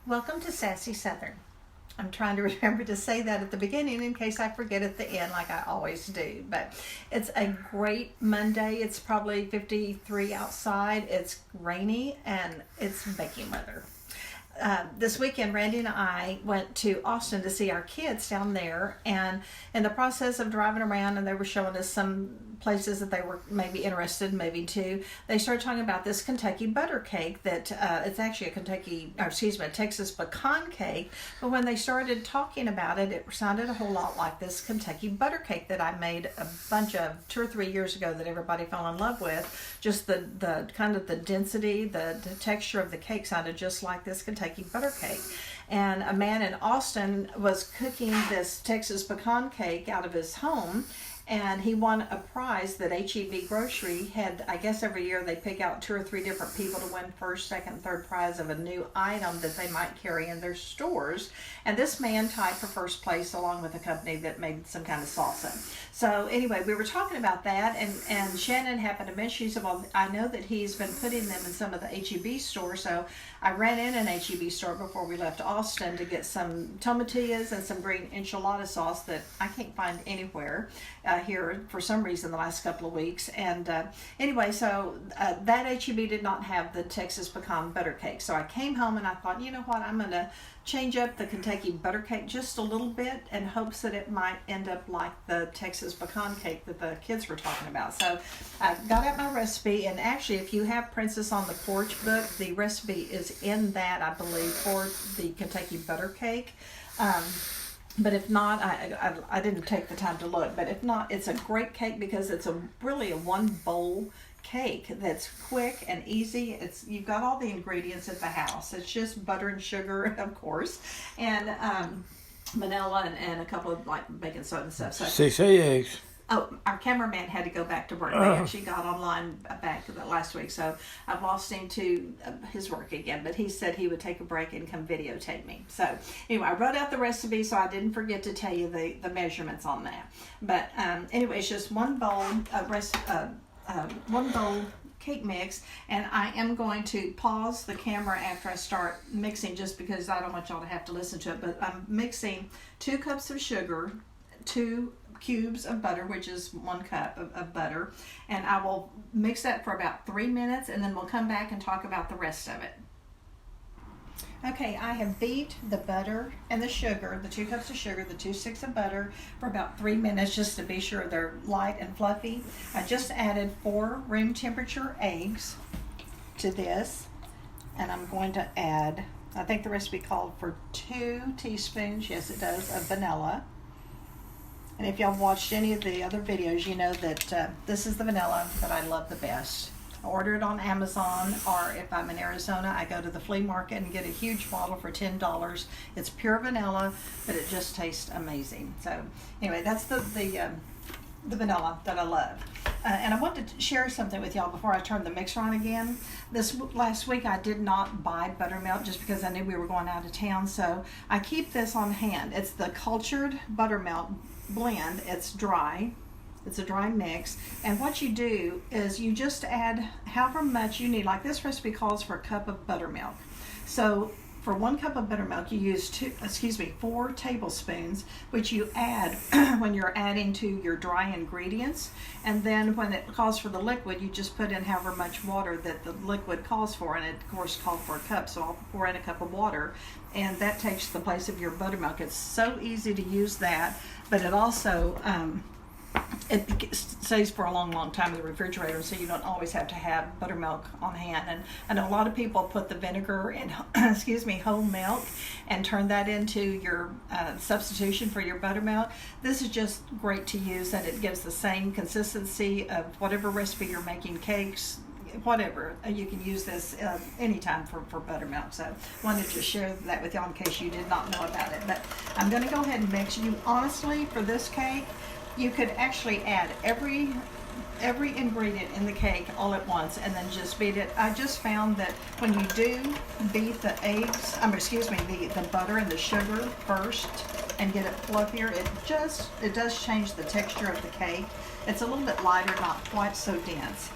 Welcome to Sassy Southern. I'm trying to remember to say that at the beginning in case I forget at the end like I always do. But it's a great Monday. It's probably 53 outside. It's rainy and it's baking weather. This weekend, Randy and I went to Austin to see our kids down there, and in the process of driving around, and they were showing us some places that they were maybe interested in moving to, they started talking about this Kentucky butter cake that it's actually a Texas pecan cake. But when they started talking about it, it sounded a whole lot like this Kentucky butter cake that I made a bunch of 2 or 3 years ago that everybody fell in love with. Just the kind of the density, the texture of the cake sounded just like this Kentucky butter cake. And a man in Austin was cooking this Texas pecan cake out of his home, and he won a prize that HEB Grocery had. I guess every year they pick out 2 or 3 different people to win first, second, third prize of a new item that they might carry in their stores. And this man tied for first place along with a company that made some kind of salsa. So anyway, we were talking about that, and Shannon happened to mention, she said, well, I know that he's been putting them in some of the HEB stores. So I ran in an HEB store before we left Austin to get some tomatillas and some green enchilada sauce that I can't find anywhere here for some reason the last couple of weeks. And anyway, so that HEB did not have the Texas pecan butter cake. So I came home and I thought, you know what, I'm going to change up the Kentucky butter cake just a little bit in hopes that it might end up like the Texas pecan cake that the kids were talking about. So I got out my recipe, and actually if you have Princess on the Porch book, the recipe is in that, I believe, for the Kentucky butter cake. But if not, I didn't take the time to look. But if not, it's a great cake because it's really a one bowl cake that's quick and easy. You've got all the ingredients at the house. It's just butter and sugar, of course, and vanilla and a couple of like baking soda and stuff. So 6 eggs. Oh, our cameraman had to go back to work. They actually got online back last week, so I've lost him to his work again. But he said he would take a break and come videotape me. So anyway, I wrote out the recipe so I didn't forget to tell you the measurements on that. But anyway, it's just one bowl cake mix, and I am going to pause the camera after I start mixing just because I don't want y'all to have to listen to it. But I'm mixing 2 cups of sugar, 2 cubes of butter, which is 1 cup of butter, and I will mix that for about 3 minutes, and then we'll come back and talk about the rest of it. Okay, I have beat the butter and the sugar, the 2 cups of sugar, the 2 sticks of butter for about 3 minutes just to be sure they're light and fluffy. I just added 4 room temperature eggs to this, and I'm going to add, I think the recipe called for 2 teaspoons, yes it does, of vanilla. And if y'all watched any of the other videos, you know that this is the vanilla that I love the best. I order it on Amazon, or if I'm in Arizona, I go to the flea market and get a huge bottle for $10. It's pure vanilla, but it just tastes amazing. So anyway, that's the vanilla that I love. And I wanted to share something with y'all before I turn the mixer on again. This last week I did not buy buttermilk just because I knew we were going out of town, so I keep this on hand. It's the cultured buttermilk blend. It's dry. It's a dry mix, and what you do is you just add however much you need. Like this recipe calls for a cup of buttermilk. So for 1 cup of buttermilk, you use 4 tablespoons, which you add when you're adding to your dry ingredients. And then when it calls for the liquid, you just put in however much water that the liquid calls for. And it, of course, called for a cup, so I'll pour in a cup of water. And that takes the place of your buttermilk. It's so easy to use that, but it also it stays for a long, long time in the refrigerator, so you don't always have to have buttermilk on hand. And I know a lot of people put the vinegar in, whole milk, and turn that into your substitution for your buttermilk. This is just great to use, and it gives the same consistency of whatever recipe you're making, cakes, whatever. You can use this anytime for buttermilk. So wanted to share that with y'all in case you did not know about it. But I'm going to go ahead and mix. You honestly, for this cake, you could actually add every ingredient in the cake all at once and then just beat it. I just found that when you do beat the eggs, the butter and the sugar first and get it fluffier, it does change the texture of the cake. It's a little bit lighter, not quite so dense.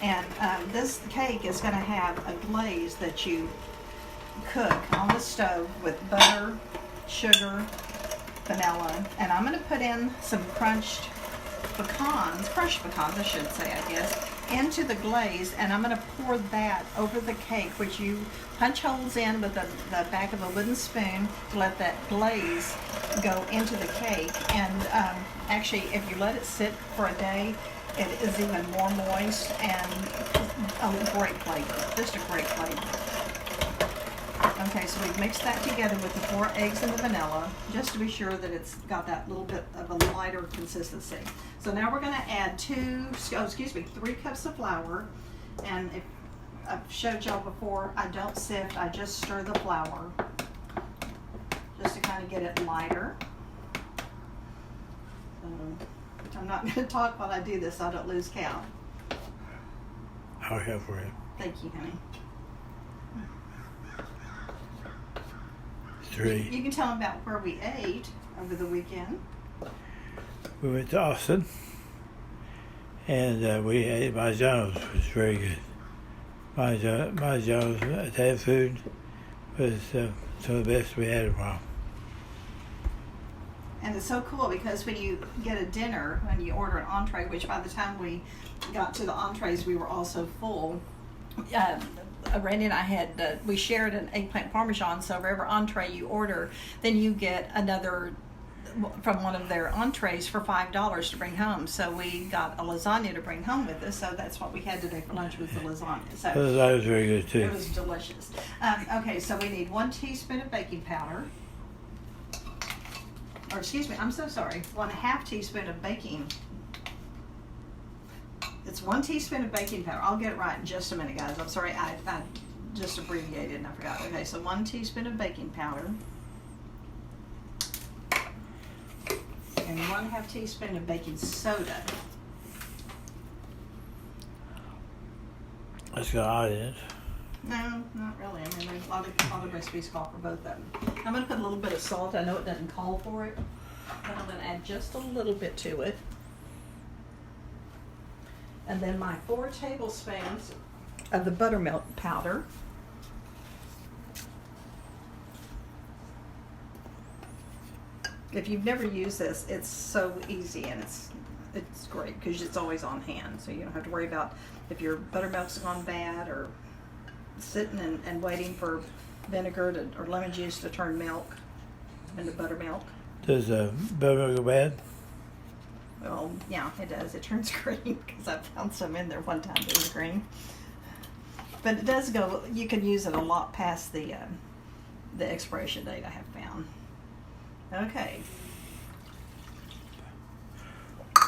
And this cake is going to have a glaze that you cook on the stove with butter, sugar, vanilla, and I'm going to put in some crushed pecans, I should say, I guess, into the glaze, and I'm going to pour that over the cake, which you punch holes in with the back of a wooden spoon to let that glaze go into the cake. And actually, if you let it sit for a day, it is even more moist and a great flavor, just a great flavor. Okay, so we've mixed that together with the 4 eggs and the vanilla, just to be sure that it's got that little bit of a lighter consistency. So now we're going to add 3 cups of flour. And if I've showed y'all before, I don't sift, I just stir the flour, just to kind of get it lighter. I'm not going to talk while I do this so I don't lose count. I'll help for you. Thank you, honey. 3. You can tell them about where we ate over the weekend. We went to Austin, and we ate my Jones, which was very good. My Jones Italian food was some of the best we had in a while. And it's so cool because when you get a dinner, when you order an entree, which by the time we got to the entrees, we were also full. Randy and I we shared an eggplant parmesan, so wherever entree you order, then you get another from one of their entrees for $5 to bring home. So we got a lasagna to bring home with us, so that's what we had today for lunch was the lasagna. So the lasagna was very good too. It was delicious. Okay, so we need 1 teaspoon of baking powder. Or excuse me, I'm so sorry, 1/2 teaspoon of baking. It's 1 teaspoon of baking powder. I'll get it right in just a minute, guys. I'm sorry, I just abbreviated and I forgot. Okay, so 1 teaspoon of baking powder. And 1/2 teaspoon of baking soda. That's got odd in it. No, not really. I mean, there's a lot of recipes call for both of them. I'm going to put a little bit of salt. I know it doesn't call for it, but I'm going to add just a little bit to it. And then my 4 tablespoons of the buttermilk powder. If you've never used this, it's so easy and it's great because it's always on hand. So you don't have to worry about if your buttermilk's gone bad or sitting and waiting for vinegar or lemon juice to turn milk into buttermilk. Does buttermilk go bad? Well, yeah, it does. It turns green because I found some in there one time that was green. But it does go. You can use it a lot past the expiration date, I have found. Okay.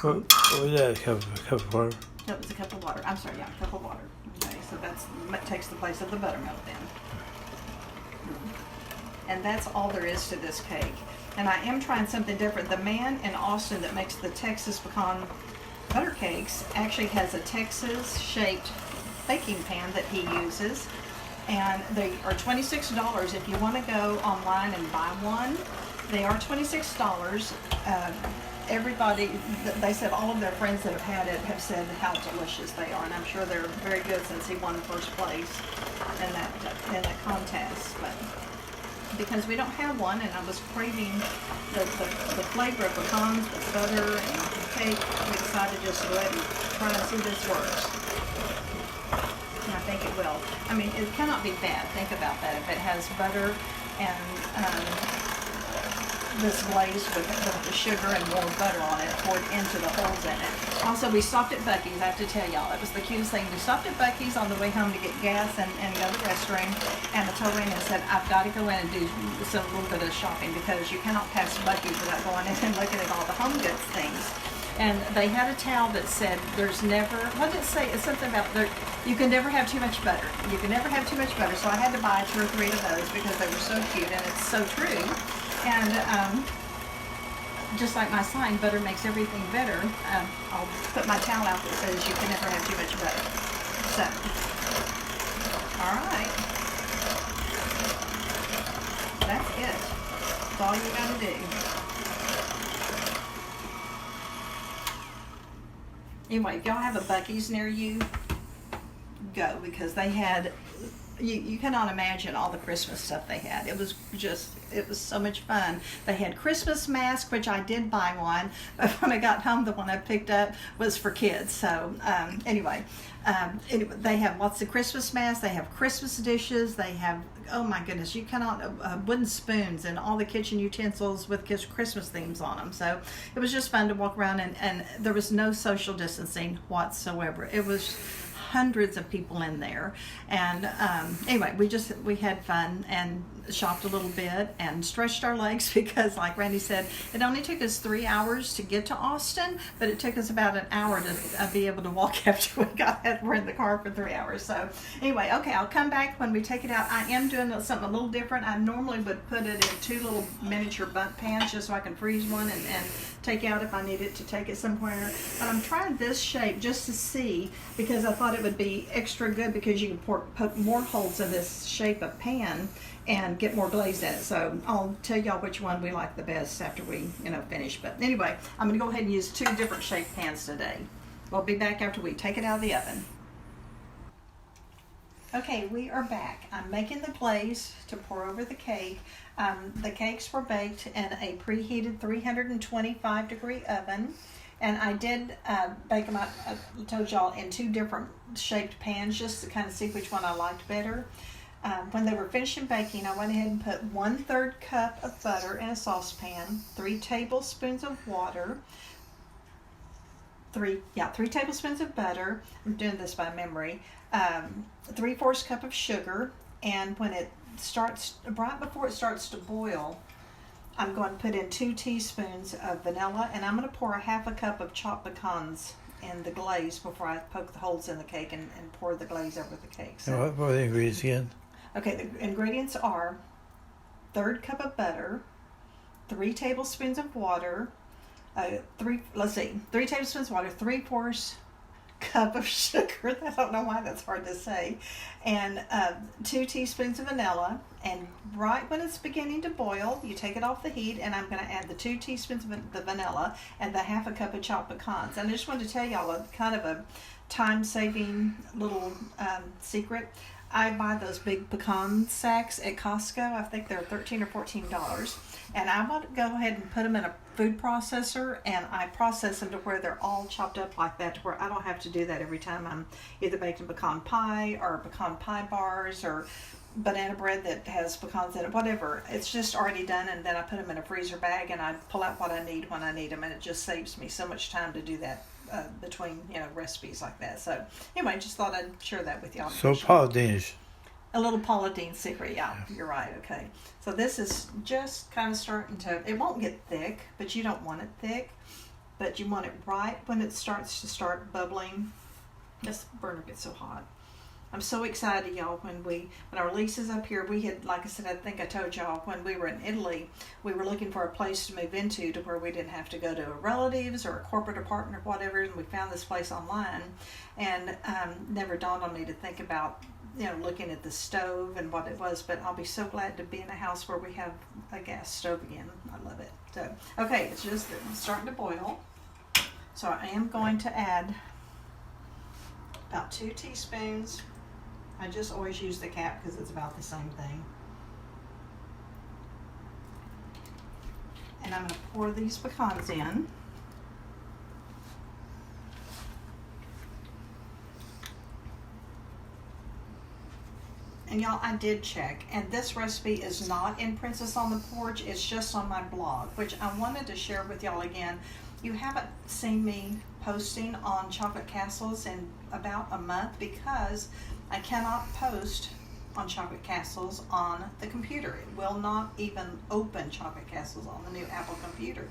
What was that? A cup of water? That was a cup of water. I'm sorry, yeah, a cup of water. Okay, so that takes the place of the buttermilk then. And that's all there is to this cake. And I am trying something different. The man in Austin that makes the Texas pecan butter cakes actually has a Texas-shaped baking pan that he uses. And they are $26. If you want to go online and buy one, they are $26. Everybody, they said all of their friends that have had it have said how delicious they are, and I'm sure they're very good since he won first place in that contest. But because we don't have one, and I was craving the flavor of pecans, the butter, and the cake, we decided just to go ahead and try and see if this works. And I think it will. I mean, it cannot be bad. Think about that. If it has butter and this glaze with the sugar and more butter on it poured into the holes in it. Also, we stopped at Buc-ee's. I have to tell y'all, it was the cutest thing. We stopped at Buc-ee's on the way home to get gas and go to the restroom. And I told Randy and said, I've got to go in and do a little bit of shopping because you cannot pass Buc-ee's without going in and looking at all the home goods things. And they had a towel that said, there's never, what did it say? It's something about, you can never have too much butter. You can never have too much butter. So I had to buy 2 or 3 of those because they were so cute, and it's so true. And just like my sign, butter makes everything better. I'll put my towel out that says you can never have too much butter. So, all right. That's it. That's all you got to do. Anyway, if y'all have a Buc-ee's near you, go, because they had you cannot imagine all the Christmas stuff they had. It was so much fun. They had Christmas masks, which I did buy one, but when I got home, the one I picked up was for kids. So anyway, they have lots of Christmas masks. They have Christmas dishes. They have, oh my goodness, you cannot, wooden spoons and all the kitchen utensils with Christmas themes on them. So it was just fun to walk around, and there was no social distancing whatsoever. It was hundreds of people in there, and anyway, we had fun and shopped a little bit and stretched our legs because, like Randy said, it only took us 3 hours to get to Austin, but it took us about an hour to be able to walk after we're in the car for 3 hours. So anyway, okay, I'll come back when we take it out. I am doing something a little different. I normally would put it in 2 little miniature bundt pans just so I can freeze one and take out if I needed to take it somewhere. But I'm trying this shape just to see, because I thought it would be extra good because you can poke more holes in this shape of pan and get more glaze in it. So I'll tell y'all which one we like the best after we finish. But anyway, I'm going to go ahead and use 2 different shaped pans today. We'll be back after we take it out of the oven. Okay, we are back. I'm making the glaze to pour over the cake. The cakes were baked in a preheated 325 degree oven. And I did bake them, I told y'all, in 2 different shaped pans just to kind of see which one I liked better. When they were finishing baking, I went ahead and put 1/3 cup of butter in a saucepan, 3 tablespoons of water, 3 tablespoons of butter. I'm doing this by memory. 3/4 cup of sugar, and when it starts, right before it starts to boil, I'm going to put in 2 teaspoons of vanilla, and I'm going to pour 1/2 cup of chopped pecans in the glaze before I poke the holes in the cake and pour the glaze over the cake. So, what are the ingredients again? Okay, the ingredients are 1/3 cup of butter, 3 tablespoons of water, 3 tablespoons of water, 3/4 cup of sugar. I don't know why that's hard to say, and 2 teaspoons of vanilla. And right when it's beginning to boil, you take it off the heat, and I'm going to add the 2 teaspoons of the vanilla and the 1/2 cup of chopped pecans. And I just wanted to tell y'all a kind of a time-saving little secret. I buy those big pecan sacks at Costco. I think they're $13 or $14. And I want to go ahead and put them in a food processor, and I process them to where they're all chopped up like that, to where I don't have to do that every time I'm either baking pecan pie or pecan pie bars or banana bread that has pecans in it, whatever. It's just already done, and then I put them in a freezer bag, and I pull out what I need when I need them, and it just saves me so much time to do that between recipes like that. So anyway, just thought I'd share that with y'all. So Paula Danish. A little Paula Deen secret, yeah, you're right, okay. So this is just kind of starting to, it won't get thick, but you don't want it thick, but you want it right when it starts to start bubbling. This burner gets so hot. I'm so excited, y'all, when our lease is up here, we had, like I said, I think I told y'all, when we were in Italy, we were looking for a place to move into to where we didn't have to go to a relatives or a corporate apartment or whatever, and we found this place online, and never dawned on me to think about, looking at the stove and what it was, but I'll be so glad to be in a house where we have a gas stove again. I love it. So, okay, it's just starting to boil, so I am going to add about 2 teaspoons. I just always use the cap because it's about the same thing. And I'm going to pour these pecans in. And y'all, I did check, and this recipe is not in Princess on the Porch, it's just on my blog, which I wanted to share with y'all again. You haven't seen me posting on chocolate castles in about a month because I cannot post on chocolate castles on the computer. It will not even open chocolate castles on the new Apple computer,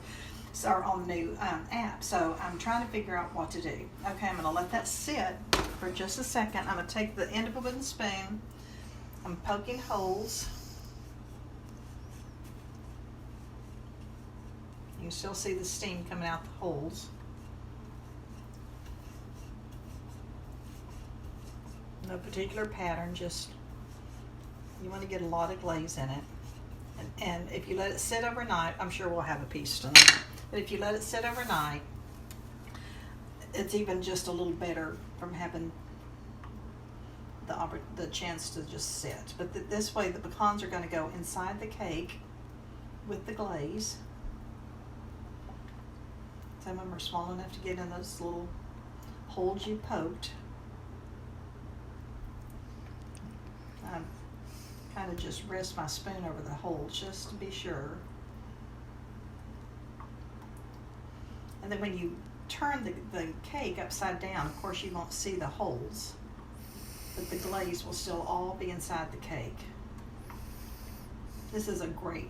or on the new app. So I'm trying to figure out what to do. Okay, I'm going to let that sit for just a second. I'm going to take the end of a wooden spoon. I'm poking holes. You can still see the steam coming out the holes. No particular pattern, just you want to get a lot of glaze in it. And if you let it sit overnight, I'm sure we'll have a piece tonight, but if you let it sit overnight, it's even just a little better from having the chance to just sit. But this way, the pecans are going to go inside the cake with the glaze. Some of them are small enough to get in those little holes you poked. I kind of just rest my spoon over the holes just to be sure. And then when you turn the cake upside down, of course you won't see the holes, but the glaze will still all be inside the cake. This is a great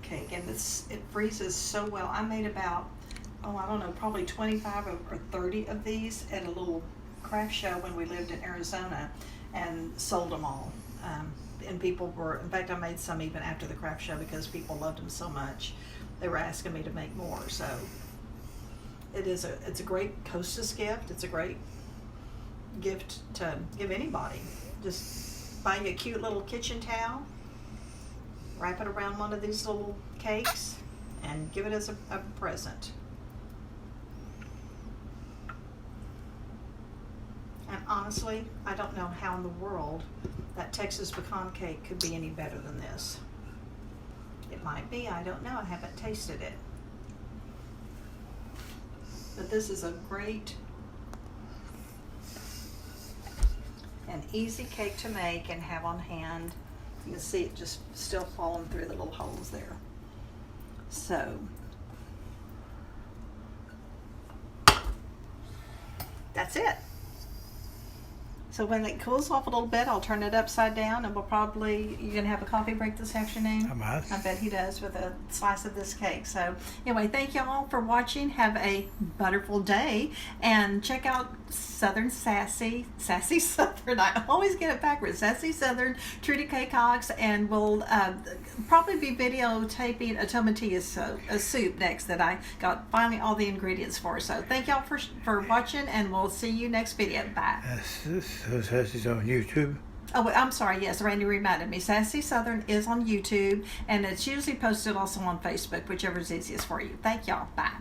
cake, and it freezes so well. I made about, I don't know, probably 25 or 30 of these at a little craft show when we lived in Arizona, and sold them all. And people were, in fact, I made some even after the craft show because people loved them so much. They were asking me to make more, so it's a great hostess gift. It's a great gift to give anybody. Just buy you a cute little kitchen towel, wrap it around one of these little cakes, and give it as a present. And honestly, I don't know how in the world that Texas pecan cake could be any better than this. It might be, I don't know, I haven't tasted it. But this is a great and easy cake to make and have on hand. You can see it just still falling through the little holes there. So, that's it. So when it cools off a little bit, I'll turn it upside down, and you're gonna have a coffee break this afternoon? I might. I bet he does, with a slice of this cake. So anyway, thank you all for watching. Have a butterful day, and check out Southern Sassy Southern. I always get it backwards. Sassy Southern, Trudy K. Cox, and we'll probably be videotaping a tomatillo soup next that I got finally all the ingredients for. So thank y'all for watching, and we'll see you next video. Bye. So Sassy's on YouTube. Oh, I'm sorry. Yes, Randy reminded me. Sassy Southern is on YouTube, and it's usually posted also on Facebook, whichever is easiest for you. Thank y'all. Bye.